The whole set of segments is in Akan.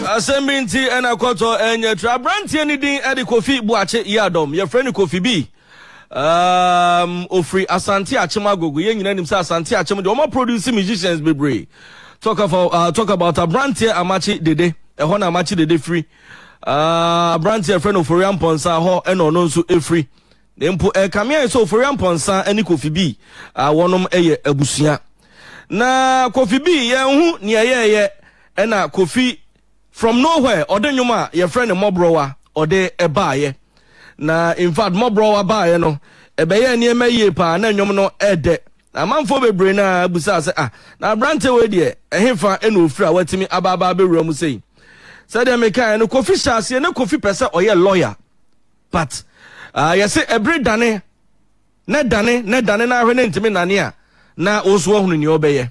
Asembinti ena koto enye tra branti anything edi Kofi buache yadom your friend Kofi B ofri Asante Achemagogo ye nyina nim say Asante Achem de omo produce musicians bebre talk about a branti amachi dede ehon amachi dede free branti friend of Oriam Ponsa ho eno no nso efree dempo kamia so Oriam Ponsa eni Kofi B wonom eye abusua na Kofi B ye hu ne ye ena Kofi from nowhere ode nyuma your friend Mobrowa ode ebaaye na in fact Mobrowa baaye no ebeye ne emaye pa na nyom no ede amanfo bebre na busa se na brante we de ehemfa ena ofira watimi ababa bewura mu sei said they make no Kofi shase na Kofi pese oye lawyer but you say every dane na ahwe na ntimi nane a na oso hunu ni obeye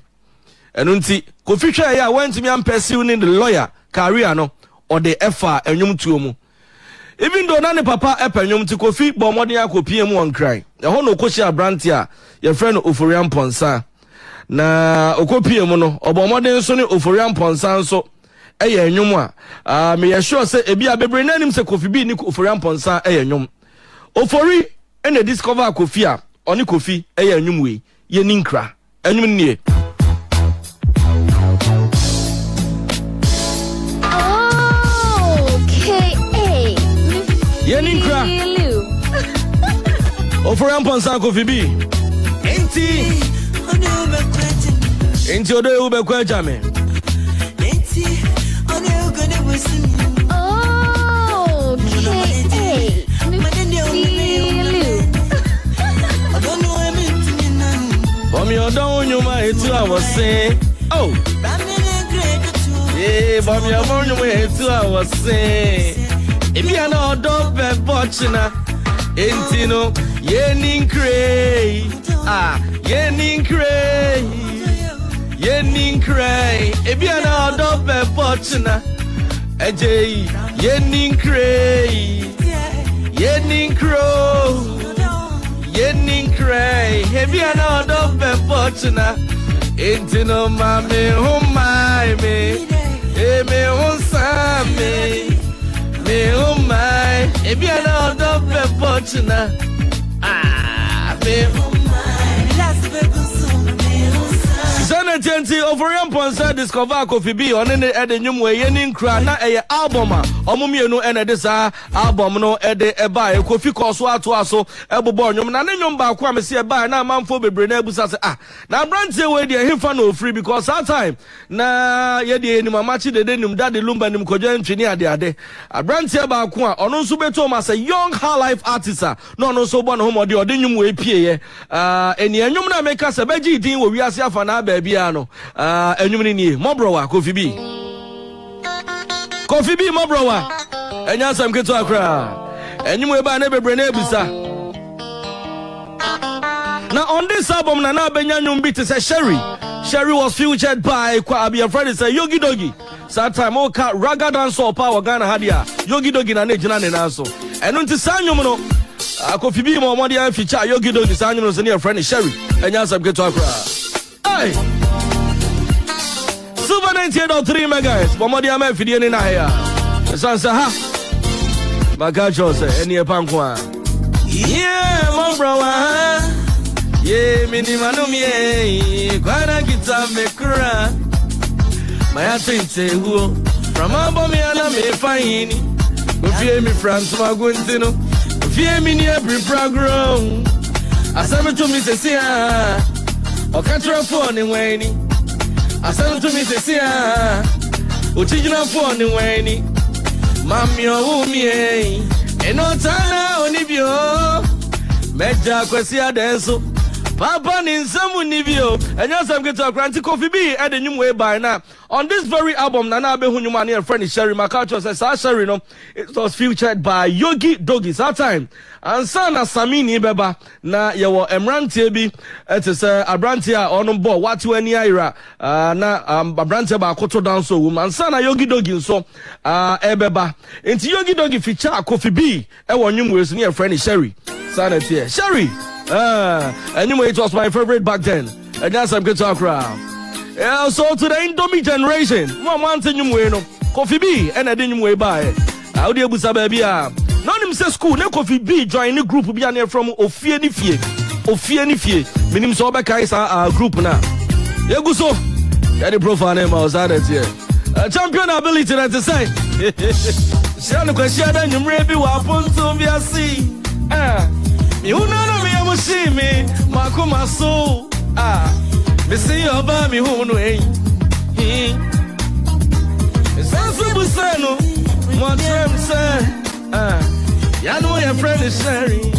enu nti Kofi hwa ya wantimi am pursue ni the lawyer career no or the efa enyum tuo mu even though na ne papa epenyum ti Kofi bo modern akopie mu on cry e ho no koshi abranti a your friend Oforiam Ponsa na okopie mu no obo modern so ne Oforiam Ponsa nso eye enyum a me ye sure say ebi abebre nanim se Kofi bi ni Oforiam Ponsa eye enyum Ofori ene discover Kofi a oni Kofi eye enyum we ye ninkra enyum nie Yeninkra Oforiam Ponsa Kofi B Enti odo ube kwa jame Bomi odo unyuma etu awase Oh Bomi odo unyuma etu awase Ebi ana odo be bochina entino yeninkre yeninkre ebi ana odo be bochina ejei yeninkre ebi ana odo be bochina entino mame humai me hunsame me oh my ebi ana odo be bochina me oh my last be consume me Zana Tenti Oforiam Ponsa discover Kofi B on the ednyum we yeninkra na eye album a omumienu ene de sa album no ede eba e Kofi koso ato aso ebobo nyum na ne nyum ba kwa me se eba na manfo bebre na ebusa se na branche we de himfa no free because that time na ye de ni mamachi de nim dade lumba nim kojo ntwini ade branche ba ko a ono nso beto ma say young high life artist no no so bo no ho de nyum we pie ye eni nyum na make se beji din wo wiase afa na bia no enyum ni nie Mobrowa Kofi B Mobrowa enya sam keto akra enyum e ba na bebre na ebusa now on this album na benya nyum beat say Sherry was featured by Kwabi a friend say Yogi Dogi that time oka raga dance or power Ghana hadia Yogi Dogi na ne jina ne na so enu nti sanyum no Kofi B mo modern feature Yogi Dogi sanyum no say ne friend Sherry enya sam keto akra Hey! Super 98.3 megahertz. Bomodi ama fidie ni na here. Sansa ha. Bagajo say eni epankwa. Yeah, Mobrowa. Yeah, mini manumi eh. Kwana kita mekura. Maya tinte huo. From abomi ana me fahini. Ofie mi France maguntino. Ofie mi ni every program. Asame to mi sesia. Okatra phone weni asem to me sesi ochijina phone weni mami owumi enotana onibio meja kwesi adenso papa ni nsamu nibio enya sam keto akranti Kofi B edenyum we by na on this very album na be hunyuma na friend Sherry Makacho says Sherry no it was featured by Yogi Dogi that time and sana Samini beba na yewo emrantie bi say abrantie a ono bo watu ani ira na abrantie ba akoto dance so woman sana Yogi Dogi so ebeba enti Yogi Dogi feature Kofi B e wo nyum we so ne friend Sherry sana tie Sherry anyway, it was my favorite back then. And that's some good talk around. Yeah, so to the Indomie generation, one thing you know, Kofi B and I didn't way by how do you baby no nim say school na Kofi B join the group bi an from ofie ni fie minim so be kai sa group na yegu so ya the profile name was that here champion ability that to say Shano kwashia da nyumre bi wa ponto bi asi mi hunana mi amushi mi makoma so me see oba mi hunu Sansu busano mo trem say ya know your friend is sharing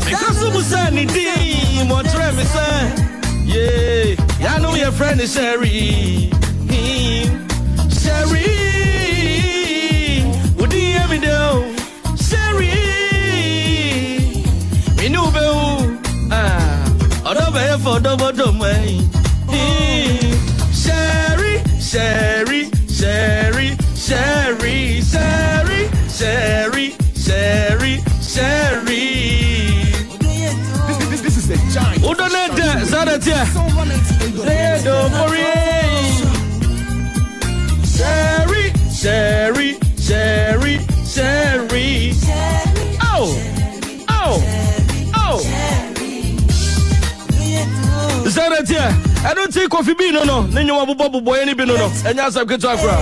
because busani di mo trem say yeah ya know your friend is sharing Sherry, would you hear me down? Sherry, me know beau, over for double domain. Sherry, Sherry, Sherry, Sherry, Sherry, Sherry, Sherry, Sherry. This is a giant. Who don't let that? Zadatia. Say don't worry. Sherry, Sherry, Sherry, Sherry. Oh, oh, oh. Is that it? Yeah. I don't take Kofi B. No. Then you want to bubble boy any bin no. And yes, I'm going to Accra.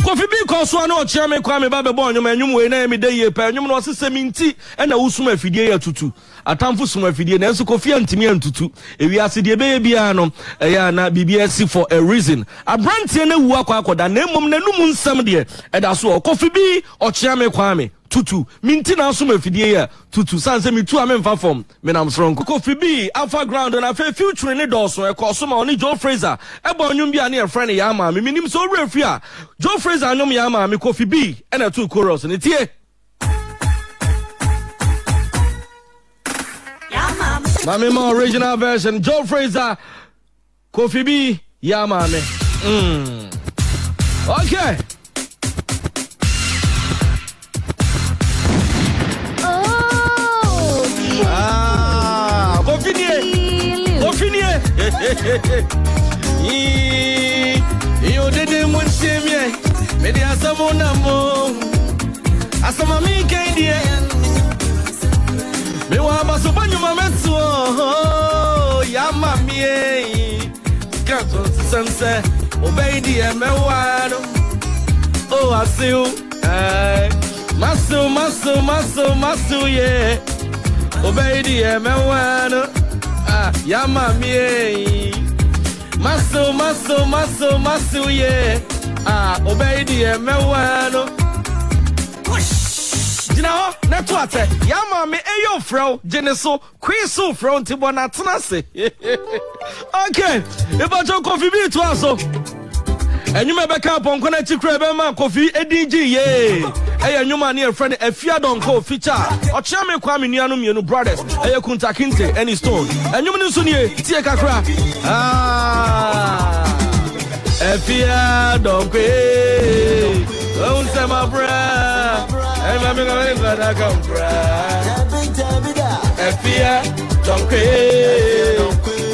Kofi B. Koso no chairman Kwame Baabi boy. You man, you way na me day ye pa. You man was say minti. And I usuma fidie ya tutu. Atamfo suma fidie na enso Kofi antimi antutu ewi ase de be bia no ya na BBS for a reason abrantie na wu akwakoda na emom na num nsam de eda so Kofi bi ochia me kwame tutu minti na suma fidie ya tutu sanse mi tu amemfa form me nam sronko Kofi bi alpha ground na fe future ne doso e ko so ma oni Joe Fraser e bo nyum bia na e friend ya ma me minim so refi a Joe Fraser nyum ya ma me Kofi bi e na tu chorus ne tie Mami ma original version Joe Fraser Kofi B yeah mami Okay Kofi nie Yo dede mun semie me di asamo na mo asama mi kendie Me wa baso banyu mametsu ya mami Kanto sense obedi e mewano Oh asiu Masu ye Obedi e mewano ya mami Masu ye Obedi e mewano Now, not what Yama me ayo fro, Geneso, Quiso front to Bonatanase. Okay, if I took Kofi B to us, and you may back up on connected crab and Kofi ADG, yay. Hey, you man near friend, a Fiadon Co feature, or Chairman Kwame Nianum, you brothers, a Kunta Kinte, any stone, and you soon here, take a crap. A Fiadon pay, don't say my breath. I'm going to come cry. Efia, don't pay.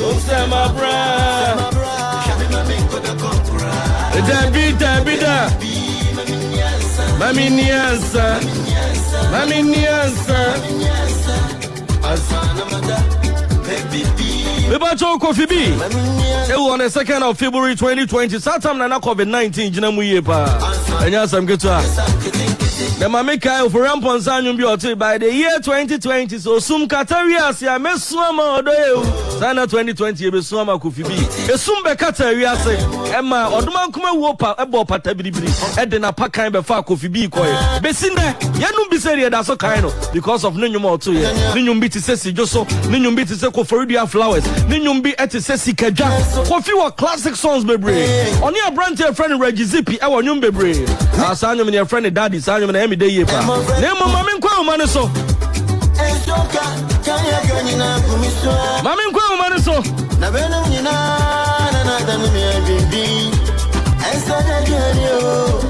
Don't say my brother. Debbie, Mami Niansa. About Kofi B. It was on the 2nd of February 2020. Satam na COVID-19 jina mu yepa. Enya sam ketua. The mameka of Rampon Sanyum bi by the year 2020 so sum kataria sia mesuama odo e. Sana 2020 e besuama Kofi B. Esum be kataria se. Emma oduma kuma wopa ebo pata bibiri. E de na pakan be fa Kofi B koye. Besinde yenum bi se da so kan no because of nenyum oto ye. Nenyum bi ti se si joso, nenyum bi ti se Koforidua flowers. Ninyum bi eti se sikaja Kofi wa classic songs bebre oni a brand your friend Reggie Zippy e wa nyum bebre asanyum ne friend daddy sanyum na emide yepa na mo mame nkwa umane so mame nkwa umane so na beno nyina na da mi bibi ensa da dio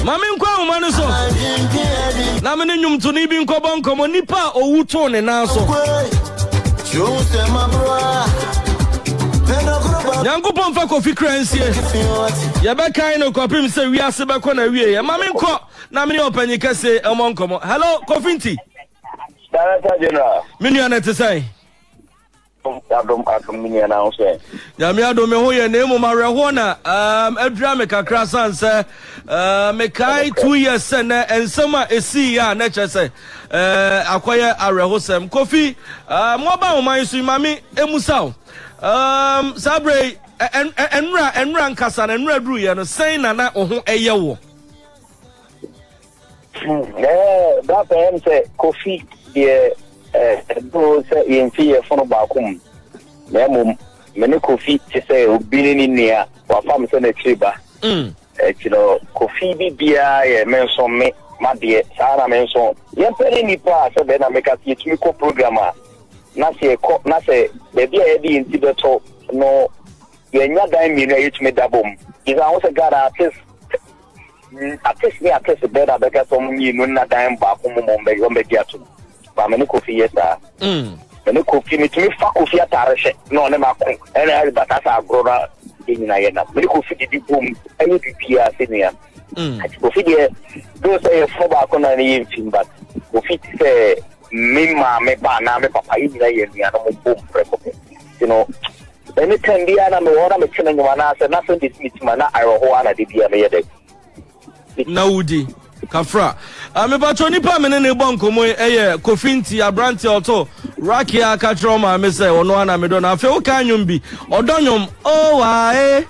mame nkwa umane so na me nyum to ni bi nkobon komo nipa owuto ne na so Nyankopon fa Kofi Kransie. Ya be kan no kopim se wi ase be ko na wie. Ya ma me nko na me opanyi kase emo nkomo. Hello Kofi nti. Director General. Minu na te sai. Adom mini na o se. Ya me adom me ho ye na emu mareho na adura me kakra san se me kai 2 years na ensema esi ya na che se akoye areho sem Kofi mo ba wo man su mami emusaw Sabre enra nkasa na enra duru ye no sen na oho eye wo. That time say Kofi do say yemfi fono ba kum. Na mum mene Kofi ti say obi ni nia wa fam say na chiba. Kilo Kofi bibia ye menso me madie sara menso. Yempere Nipa say be na make us yetumi ko programmer. Na se baby e di nti beto no ye nya dan mi na yetumi dabom. Is I also got artist better because some you no na dan ba ko mo be dia to. Ba me Kofi yesa. Me Kofi me tumi fa Kofi atare no ne ma ko. Ene batasa agrora na ye na. Me Kofi di bom any bibia senior. Kofi de do say for ba ko na ni yimfim but Kofi say Mima me ba na me papa yi na ye nua no mo preko. You know, anytime dia na me wona me chene nyuma na say na so this meet ma na ayo ho ana de bia me ye de. Na wudi kafra. Me ba to nipa me ne bo nkomo eye Kofi nti abranti oto Raki aka trauma me say ono ana me do na afi o ka nyum bi odonyom o wa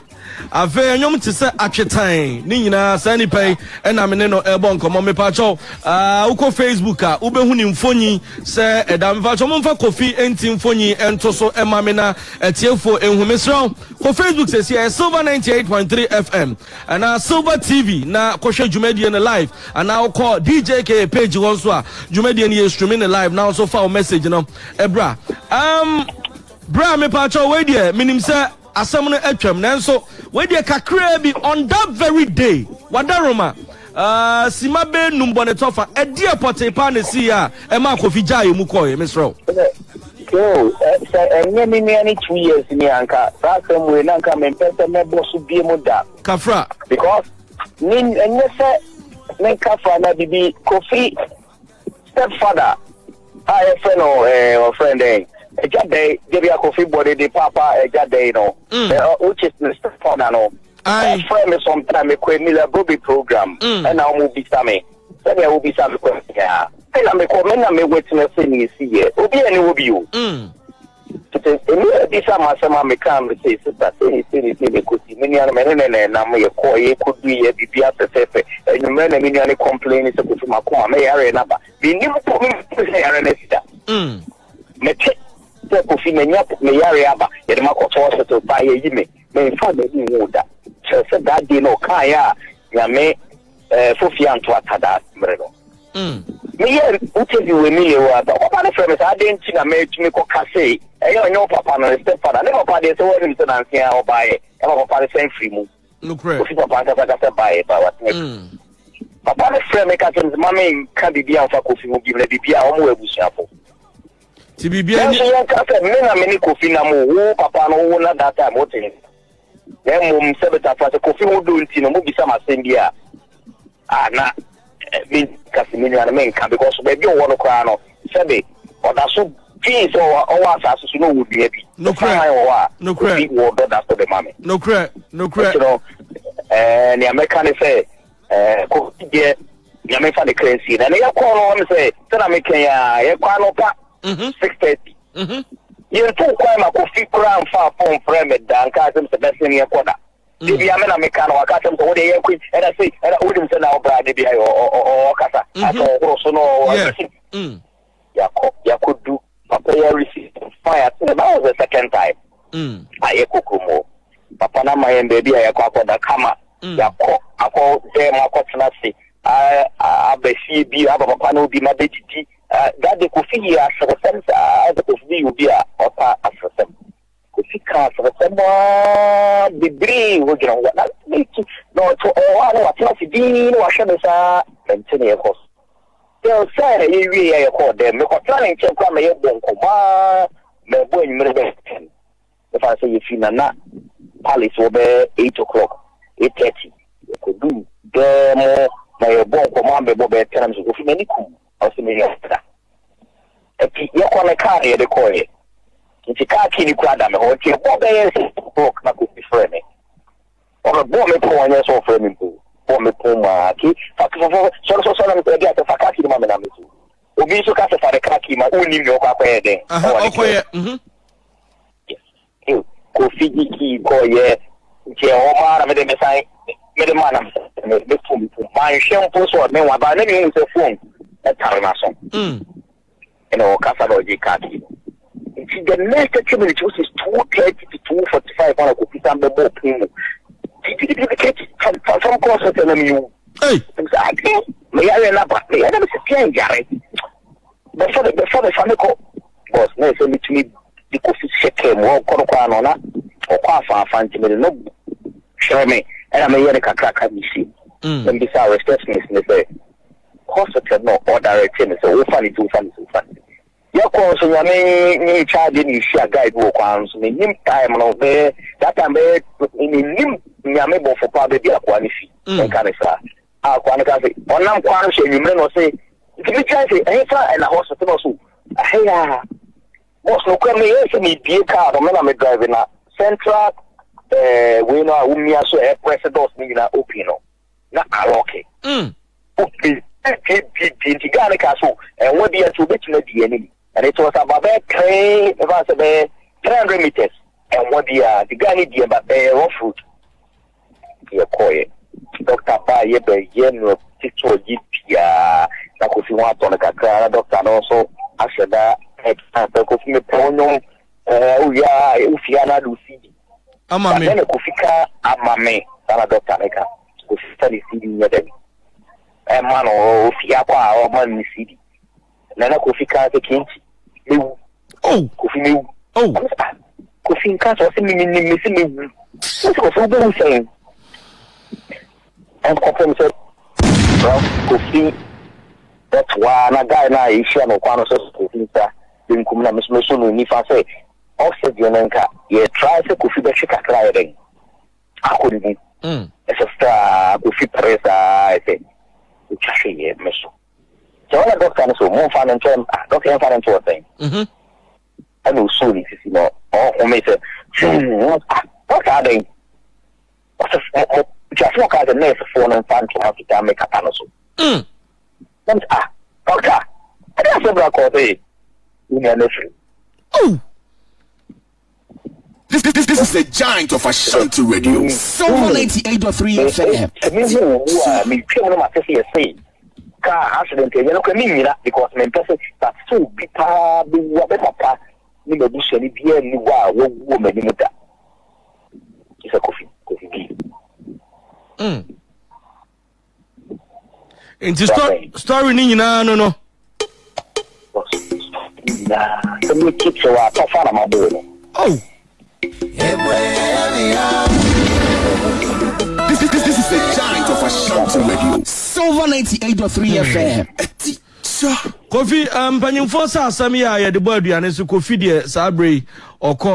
Ave nyom ti se atwetan ni nyina sa ni pai na me ne no ebo nkomo me pa cho uko Facebook a ubehu ni mfonyi se edam fa cho momfa Kofi enti mfonyi ento so ema me na etiefo ehumesro ko Facebook se sia Silver 98.3 FM ana Silver TV na kohwe dwumedie ne live ana uko DJK page won so a dwumedie ne streaming ne live now so fa message no ebra bra me pa cho we die minim se asem no atwam nanso we dey kakra bi on that very day wadaroma sima be numbone tofa e dey pote pa na si a e ma Kofi jaye mu koye misro enye ni 2 years ni anka asem we na anka me pese me bosu bie mu da kafra because ni enye se me kafra na bibi Kofi stepfather a friend Ejade Debia Kofi body the papa Ejade no which is Mr. Fona no I friend me sometime me kwe mila Baabi program and now mo bisa me say me will bisa me kwe ya tell me ko me na me witness ni si ye obi ani obi you to me bisa ma sama me kan me say sister say me kuti me ni ana me ne na me ko ye kudu ye bibia pepepe enyu me na me ni ani complain say Kofi makoma me yare na ba me ni ko me say yare na sida me Kofi me yare aba ye ma ko to so ba ye yi me fa me ni woda so that day no kan ya me Fofi anto atada mre no me ye uche bi we me ye wa ba ko na frame sa de nti na me tumi ko kase e yo nyo papa no step father ne papa de so we ni so na nsia o ba ye e papa de sen free mu no correct Kofi papa ka ba ye ba what papa na frame ka tens mama kan bibia fa Kofi mu bi na bibia o mo ebusuafo ti bibia ni ya ka se me na me ni Kofi na mo wo papa no wo na that time o tin dem mum sebeta fa Kofi wo do nti no mo bisa ma sembia na me kasi me na me nka because baby o wo no kwa no sebe o da so please o wa sa so no wo bia bi no cry no cry wo do that for the mama no cry you know ni America ne say Kofi de ni America the currency na ya ko no me say na me kan ya kwa no pa 6:30 you too kwa ma Kofi kura mfa pon frame dan ka sem se best ni ekoda Debi amena me kan waka tem ko de ye kwin era say era wodim se na obra de bi ayo o kasa ato so no ya could papa ya receive fire that was the second time aye kokomo papa na my baby ya kwa da kama ya ko akọ dem akọtena se abesi bi papa na obi ma betiti that the Kofi ya asem the Kofi obi a opa asem Kofi ka asem the brain we get on what no to all what not be no wa hwe sa maintain your cost they say you we ya call them me ko planning check kwa me bonko ma me when you made if I say if you na palace over 8 o'clock, 8:30, you could do demo my bomb command by terms of many cool. I was in the you're on a car here, the coin. If you can't kill you, Cradam, or your book, not good for me. Or a bomb me pour on your soul for me, bomb me pour my key. So, I get the Fakaki Mamma. Obi so ka se fa de kraki ma oni mi okwa kwa eden okoye Kofi iki koye je o ma na me de mesai me de ma na me fun ma hwe mpo so me wa ba na mi hu se fun e tare na so o kasa do ji kaki the next 2 minutes which is 2:30 to 2:45 on Kofi sambe bo pin from course to na mi hey exactly me ya na ba me ya na se pian jare before the family boss no say me to me the Kofi sheke mo korokwa no na okwa afa ntime no share me and I may hear the kakaka mi see and this our receptionist me say hospital no or direct me say funny ya ko so ya me charge ni share guide wo kwa so me nim time no be that time be ni nim nyame bo for pa be akwa ni fi en kan sa akwa na ka say onam kwa so nyumre no say if you try say and a hospital also ya most no come here say me be car no na me driving na central we no umia so e president ni na opino na aloke okay gane ka so and what dia to bet na dia ni and it was about 300 meters and what dia the guy ni dia ba rough route dia koye doctor ba ye be ye no tito gipia na Kofi wa to na kakra doctor no so asheda Kofi me ponyo uya ufiana lusi amame na Kofi ka amame na doctor neka Kofi study CD nyede man ofia kwa o man CD na Kofi ka te kinchi mewu Kofi mewu Kofi ka so se mi mewu so Kofi go say and confirm say Kofi that's why na guy na issue no kwano so Kofi ta dem kumna mesmeso no Nipa say oxygen nka ye try say Kofi be chika try den akodi it's a star Kofi presa say uchashi ye meso so na doctor so mo fa nan tem doctor en fa nan to thing and so ni sisi no o me say doctor den what's just look at the nurse phone and find to have to make a panel so doctor I don't say black or day in your nation. This is the giant of Ashanti Radio. So 98.3 FM. Me feel no matter say car accident you know me because me person that so be pa be wa be papa ni me bush ni bia ni wa wo me ni muta. It's a Kofi B. Into story ni nyina no so me keep so wa pa fa na mabo no This is the giant of Ashanti Radio. Silver 98.3 FM. Kofi panyimfo sa asami ya de bo aduane so Kofi de sa abrei okọ